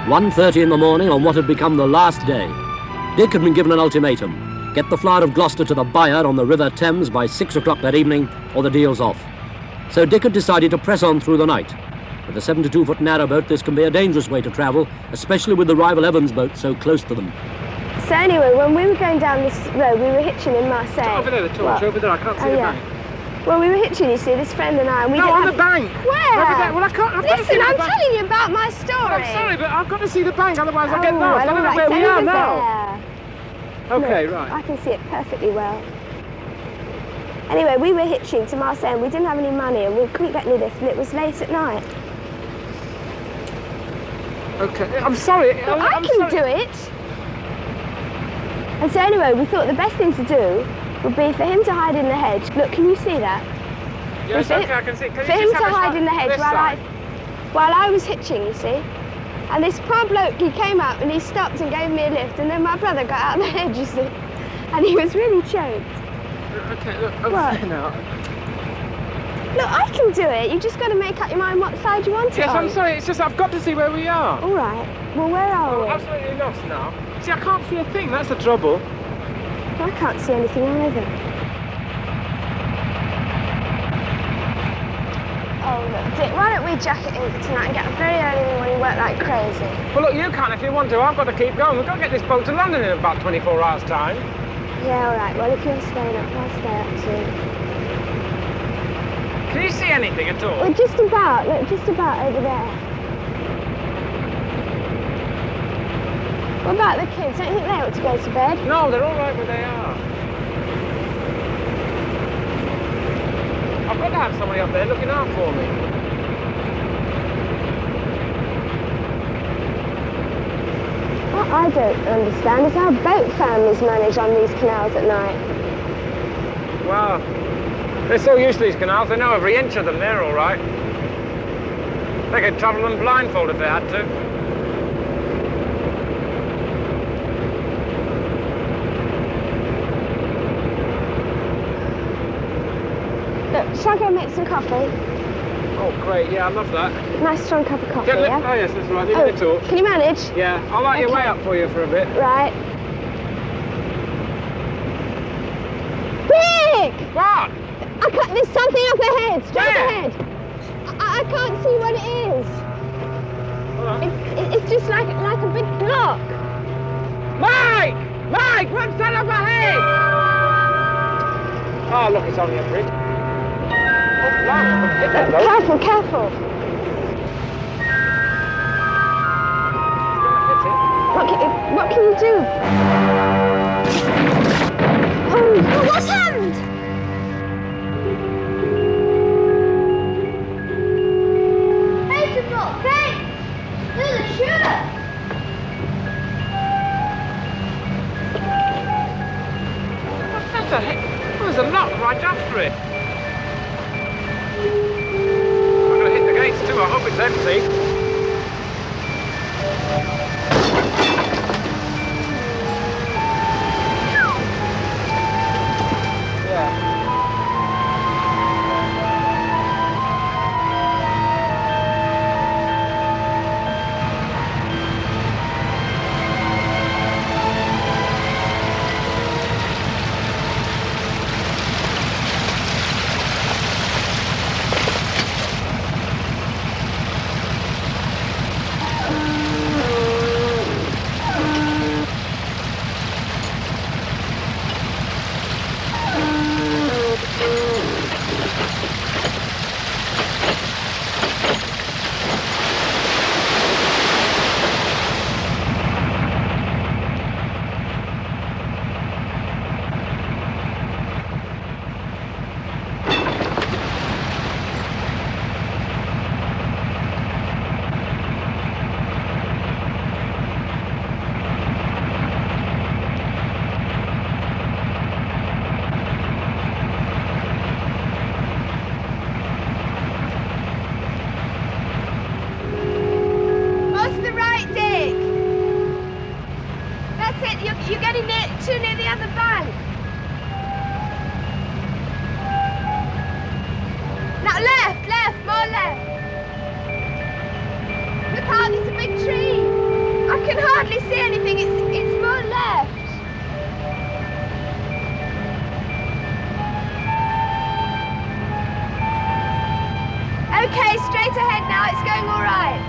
1:30 in the morning on what had become the last day. Dick had been given an ultimatum. Get the Flower of Gloster to the buyer on the River Thames by 6 o'clock that evening, or the deal's off. So Dick had decided to press on through the night. With a 72-foot narrowboat, this can be a dangerous way to travel, especially with the rival Evans boat so close to them. So anyway, when we were going down this road, we were hitching in Marseille. Over there, the torch, over there, I can't see the bank. Well, we were hitching, you see, this friend and I, and we on the bank! Where? Over there. Well, I can't... Listen, I'm telling you about my story. Well, I'm sorry, but I've got to see the bank, otherwise I'll get lost. Well, I don't know where we are now. Okay, Look, right. I can see it perfectly well. Anyway, we were hitching to Marseille, and we didn't have any money, and we couldn't get any lift, and it was late at night. Okay, I'm sorry. Well, I can do it. And so anyway, we thought the best thing to do would be for him to hide in the hedge. Look, can you see that? Yes, okay, I can see. For him to hide in the hedge while I was hitching, you see. And this poor bloke, he came out and he stopped and gave me a lift, and then my brother got out of the hedge, you see. And he was really choked. Okay, look, I'm now. Look, I can do it. You just got to make up your mind what side you want it on. Yes, I'm sorry. It's just I've got to see where we are. All right. Well, where are we? I'm absolutely lost now. See, I can't see a thing. That's the trouble. I can't see anything either. Oh, look, Dick, why don't we jack it in for tonight and get up very early in the morning and work like crazy? Well, look, you can if you want to. I've got to keep going. We've got to get this boat to London in about 24 hours' time. Yeah, all right. Well, if you're staying up, I'll stay up too. Can you see anything at all? Well, just about. Look, just about over there. What about the kids? Don't you think they ought to go to bed? No, they're all right where they are. I've got to have somebody up there looking out for me. What I don't understand is how boat families manage on these canals at night. Well, they're so used to these canals, they know every inch of them. They're all right. They could travel them blindfold if they had to. Look, shall I go make some coffee? Oh, great, yeah, I love that. Nice strong cup of coffee, yeah? Oh, yes, that's right, leave it talk. Can you manage? Yeah, I'll light your way up for you for a bit. Right. Dick! What? There's something up ahead, straight Where? ahead. I can't see what it is. It's just like a big block. Mike! Mike, what's that up ahead? Oh, look, it's only a bridge. Oh, blimey, I'm gonna hit that, though. Careful, careful. What can you do? Oh, what's happened? There's a lock right after it. I'm going to hit the gates too. I hope it's empty. can hardly see anything. It's more left. Okay, straight ahead now. It's going all right.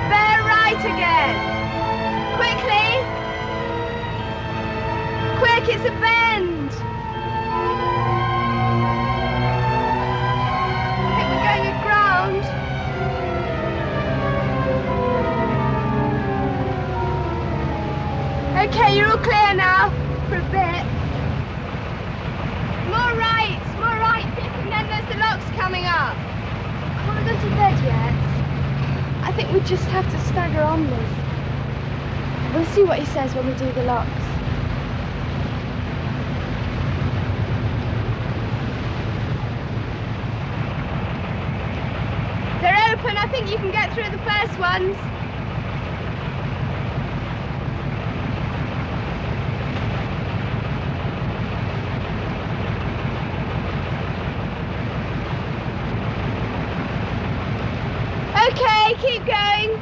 Bear right again. Quickly. Quick, it's a bend. I think we're going aground. Okay, you're all clear now for a bit. More right, Dick, and then there's the locks coming up. I want to go to bed yet. I think we just have to stagger on this. We'll see what he says when we do the locks. They're open. I think you can get through the first ones. Okay, keep going.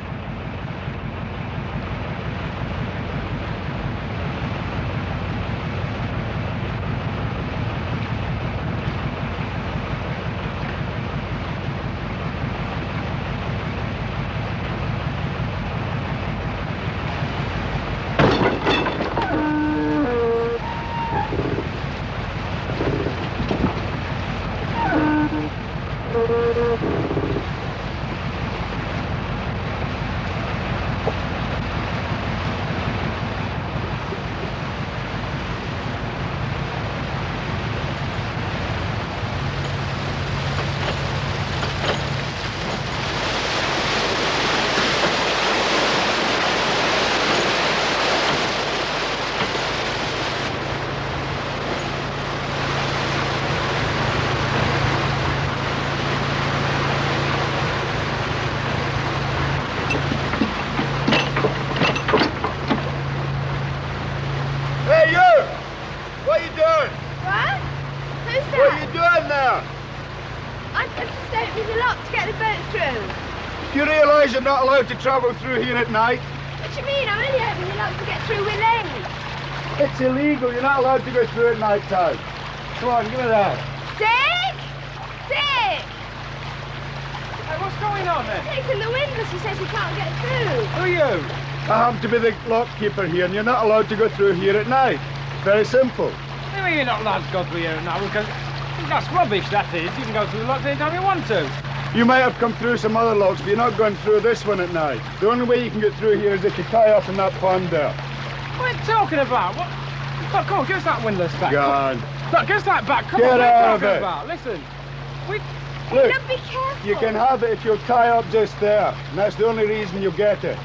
You're not allowed to travel through here at night. What do you mean? I'm only hoping you're allowed to get through with late. It's illegal. You're not allowed to go through at night time. Come on, give me that. Dick! Dick! Hey, what's going on then? Dick's in the windows. He says he can't get through. Who are you? I happen to be the lock keeper here, and you're not allowed to go through here at night. Very simple. What do you mean you're not allowed to go through here at night? Because that's rubbish, that is. You can go through the locks anytime you want to. You might have come through some other locks, but you're not going through this one at night. The only way you can get through here is if you tie up in that pond there. What are you talking about? What? Look, come on, give us that windlass back. Go on. Look, give us that back. Come Get on, out of what are you it. talking about? Listen, Look, Now be careful. you can have it if you'll tie up just there. And that's the only reason you'll get it.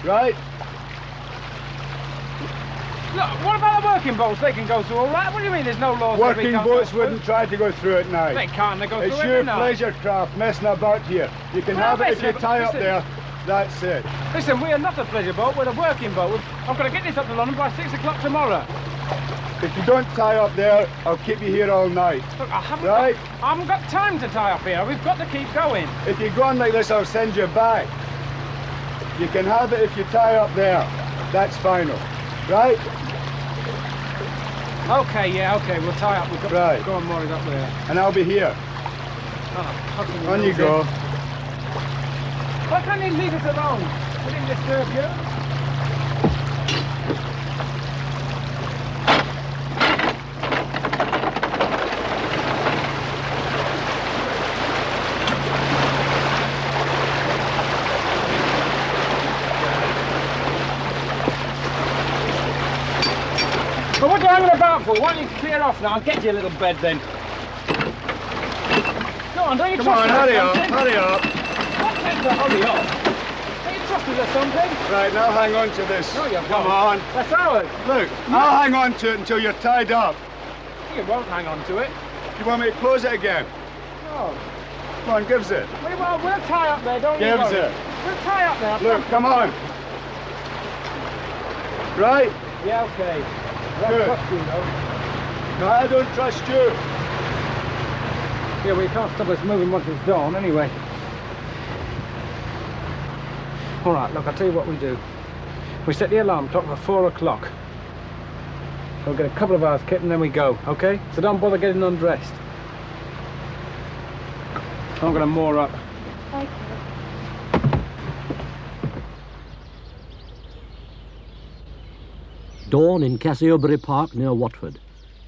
Right? look, what about the working boats? They can go through all right. What do you mean there's no laws? that we Working can't boats go through? wouldn't try to go through at night. They can't, they go It's through your every night. pleasure craft messing about here. You can We're have not it if you messing tie about- up there. That's it. Listen, we are not a pleasure boat, we're a working boat. I'm going to get this up to London by 6 o'clock tomorrow. If you don't tie up there, I'll keep you here all night. Look, I haven't, Right. I haven't got time to tie up here. We've got to keep going. If you go on like this, I'll send you back. You can have it if you tie up there. That's final. Right? Okay, yeah, okay, we'll tie up. We've got Right. Go on, Maureen, up there. And I'll be here. Oh, On you go. Why can't you leave us alone? We didn't disturb you. But what are you hanging about for? Why don't you clear off now? I'll get you a little bed then. Go on, don't you Come trust on, us or hurry up, something? hurry up. What takes to hurry up? Don't you trust us or something? Right, now hang on to this. No, you Come won't. on. That's ours. Look, I'll hang on to it until you're tied up. You won't hang on to it. You want me to close it again? No. Come on, give us it. We'll tie up there, don't you Give us worry. it. We'll tie up there. Look, come on. Right? Yeah, okay. I Good. don't trust you, though. No, I don't trust you. Yeah, well, you can't stop us moving once it's dawn anyway. All right, look, I'll tell you what we do. We set the alarm clock for 4 o'clock. We'll get a couple of hours kit and then we go, okay? So don't bother getting undressed. I'm going to moor up. Okay. Dawn in Cassiobury Park near Watford.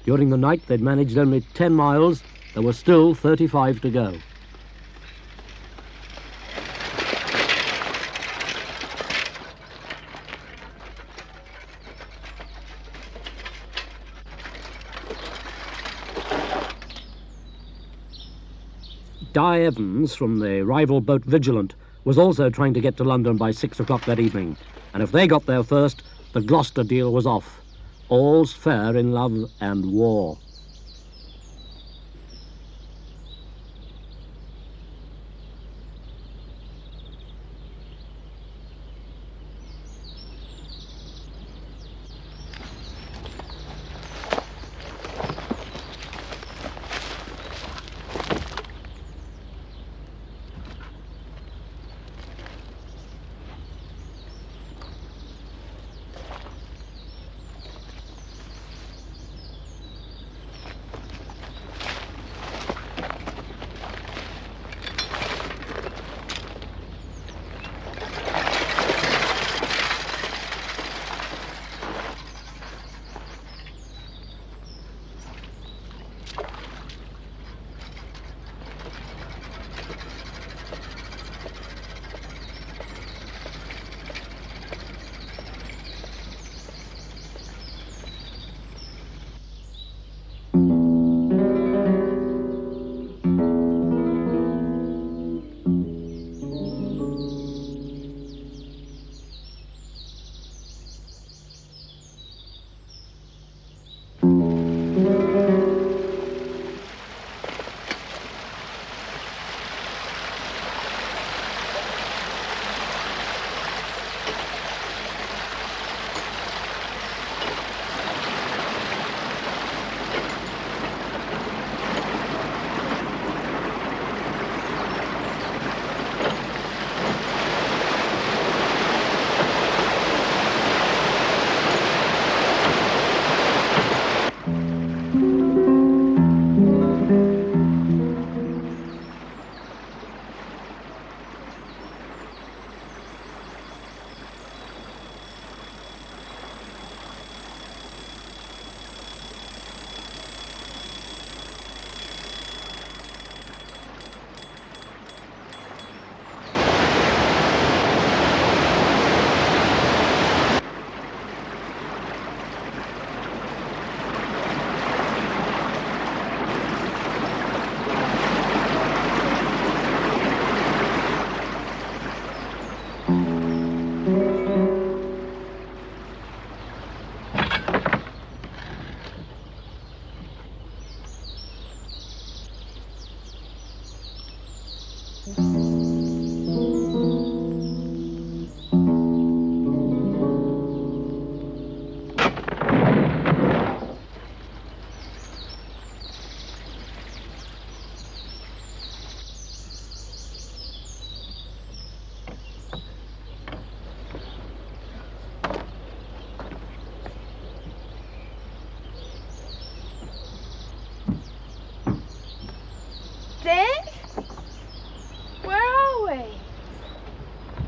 During the night they'd managed only 10 miles. There were still 35 to go. Dai Evans from the rival boat Vigilant was also trying to get to London by 6 o'clock that evening. And if they got there first, the Gloucester deal was off. All's fair in love and war.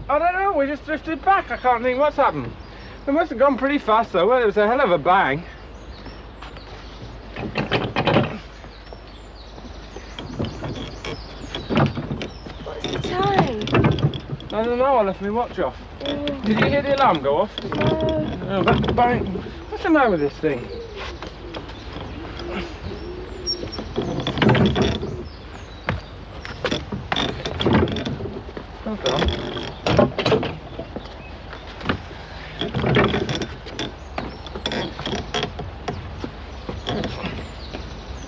I don't know, we just drifted back. I can't think what's happened. We must have gone pretty fast though. Well, it was a hell of a bang. What's the time? I don't know, I left my watch off. Did you hear the alarm go off? No. Oh, that bang. What's the matter with this thing? Hold on.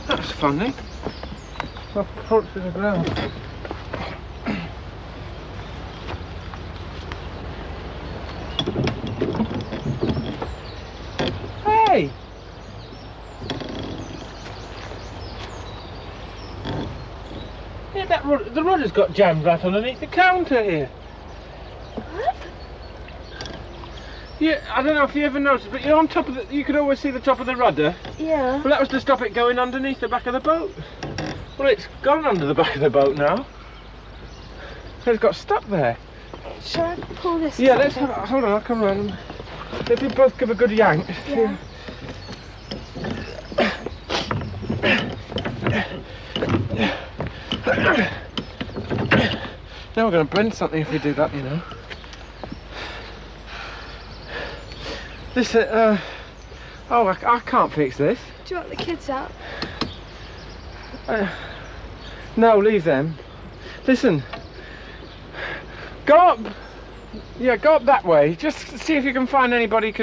That's funny. I've crawled to the ground. Hey! Yeah, the rudder's got jammed right underneath the counter here. What? Yeah, I don't know if you ever noticed, but you're on top of you could always see the top of the rudder. Yeah. Well, that was to stop it going underneath the back of the boat. Well, it's gone under the back of the boat now. It's got stuck there. Shall I pull this? Yeah, let's have hold on, I'll come round. If we both give a good yank. Yeah. Now we're going to bend something if we do that, you know. This, oh, I can't fix this. Do you want the kids out? No, leave them. Listen, go up. Yeah, go up that way. Just see if you can find anybody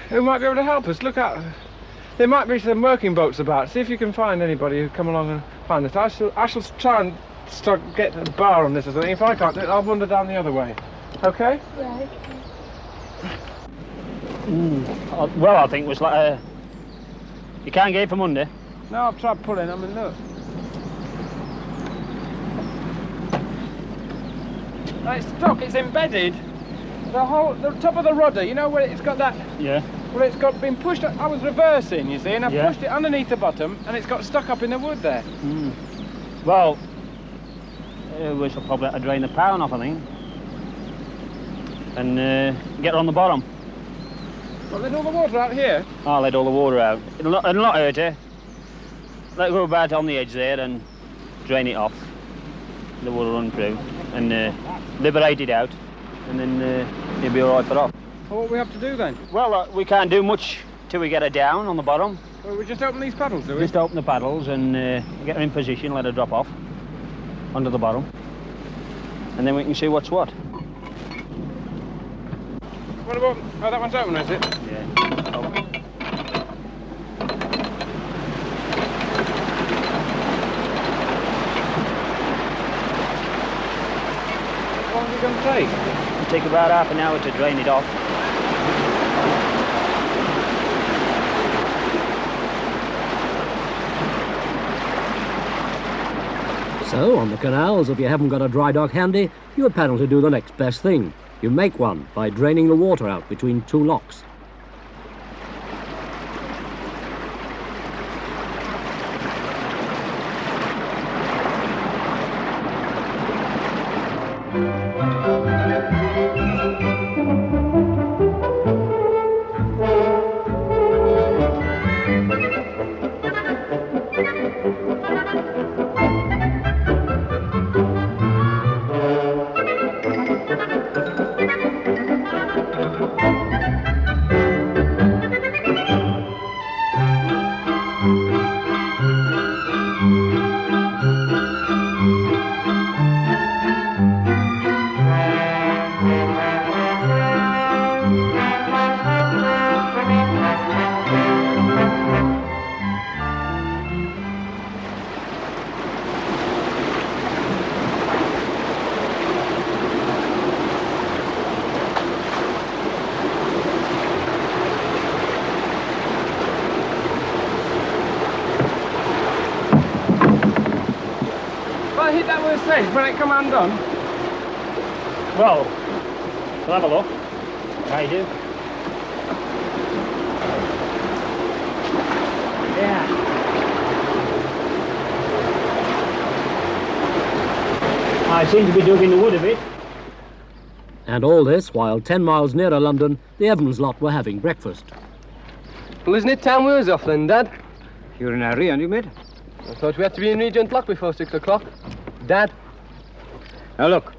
who might be able to help us. Look out. There might be some working boats about. See if you can find anybody who come along and find this. I shall try and get a bar on this or something. If I can't do it, I'll wander down the other way. Okay? Right. Well, I think it was like you can't get it from under. No, I've tried pulling. I mean, look. No, it's stuck. It's embedded. The top of the rudder. You know where it's got that? Yeah. Well, it's got been pushed. I was reversing, you see, and I pushed it underneath the bottom, and it's got stuck up in the wood there. Mm. Well, we shall probably have to drain the pound off, I think, and get her on the bottom. Well, let all the water out here. I'll let all the water out. It'll not hurt her. Let it go about on the edge there and drain it off. The water run through and liberate it out, and then you'll be all right for off. Well, what do we have to do then? Well, we can't do much till we get her down on the bottom. Well, we just open these paddles, do we? Just open the paddles and get her in position, let her drop off onto the bottom, and then we can see what's what. What about? Oh, that one's open, is it? Yeah. Oh. How long is it going to take? It'll take about half an hour to drain it off. So, on the canals, if you haven't got a dry dock handy, you paddle to do the next best thing. You make one by draining the water out between two locks. Hit that with a sledge when it come undone. Well, we'll have a look. How you do? Yeah. I seem to be digging the wood a bit. And all this while 10 miles nearer London, the Evans lot were having breakfast. Well, isn't it time we was off then, Dad? You're in a hurry, aren't you, mate? I thought we had to be in Regent Lock before 6 o'clock. Dad? Now look,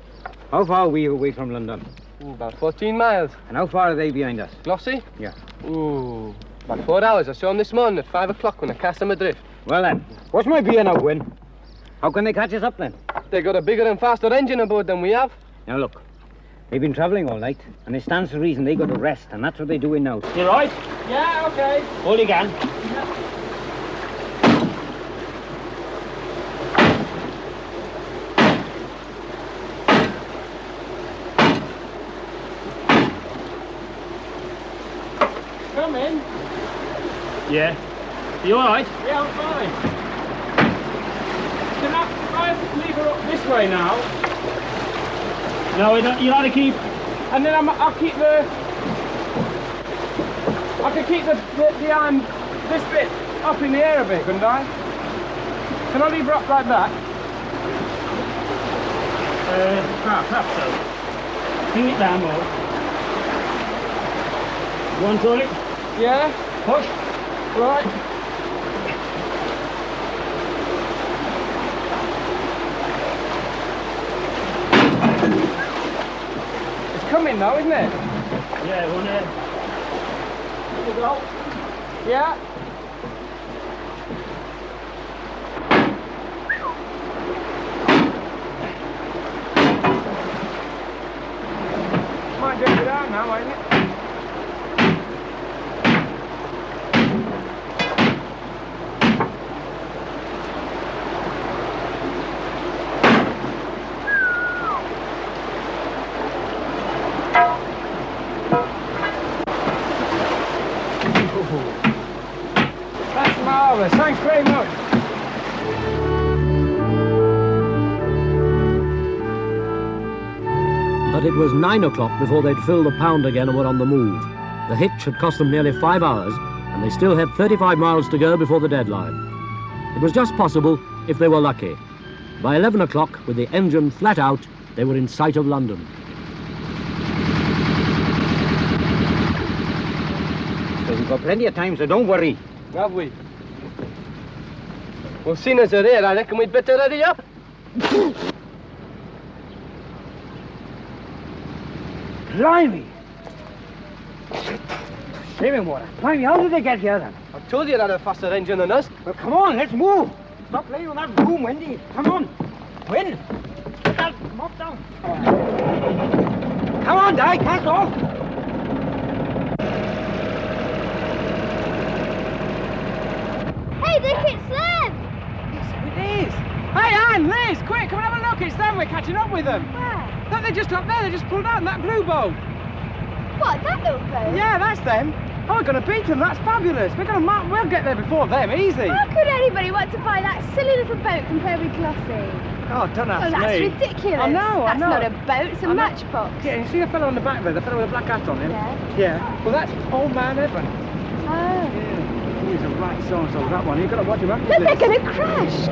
how far are we away from London? About 14 miles. And how far are they behind us? Glossy? Yeah. Ooh, about 4 hours. I saw them this morning at 5 o'clock when I cast them adrift. Well then, what's my beer now, Gwyn? How can they catch us up then? They got a bigger and faster engine aboard than we have. Now look, they've been travelling all night, and it stands to reason they got to rest, and that's what they're doing now. You right? Yeah, okay. All you can. Come in. Yeah. You all right? Yeah, I'm fine. Can I way now. No, you ought to keep... And then I'll keep the... I can keep the arm, this bit, up in the air a bit, couldn't I? Can I leave her up like that? Perhaps so. Bring it down more. You want to it? Yeah? Push. Right. It's coming now, isn't it? Yeah, one there. Here we go. Yeah. Might drop it out now, ain't it? That's marvellous. Thanks very much. But it was 9 o'clock before they'd filled the pound again and were on the move. The hitch had cost them nearly 5 hours, and they still had 35 miles to go before the deadline. It was just possible if they were lucky. By 11 o'clock, with the engine flat out, they were in sight of London. So we've got plenty of time, so don't worry. Have we? Well, seeing as they're here, I reckon we'd better hurry up. Blimey! Swimming water. Blimey, how did they get here then? I told you they had a faster engine than us. Well, come on, let's move. Stop playing with that boom, Wendy. Come on. Win. Put that mop down. Come on, Dai, cast off. Hey, Dick, it's them! It is. Hey, Anne, Liz, quick, come and have a look. It's them. We're catching up with them. Where? Look, they're just up there. They just pulled out in that blue boat. What, that little boat? Yeah, that's them. Oh, we're going to beat them. That's fabulous. We'll get there before them. Easy. How could anybody want to buy that silly little boat compared with Glossy? Oh, don't ask Oh, that's me. ridiculous. I know. That's not a boat, it's a I know. matchbox. Yeah, you see the fellow on the back there, the fellow with the black hat on him? Yeah. Yeah. Well, that's old man Evans. Oh. Yeah. He's a right so-and-so, that one. You've got to watch him after Look, this. they're going to crash.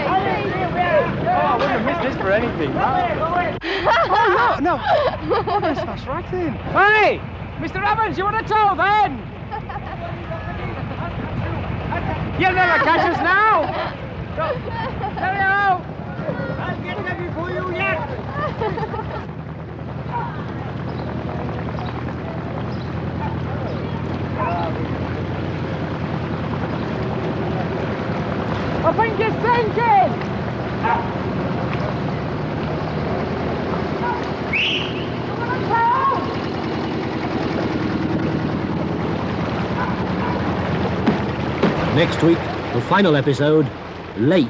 Oh, I wouldn't have missed this for anything. Oh, no. Oh, that's right then. Hey! Mr. Evans, you want a tow then? You'll never catch us now! Cheerio! I'll get there before you yet. I think you're sinking! Next week, the final episode, Late.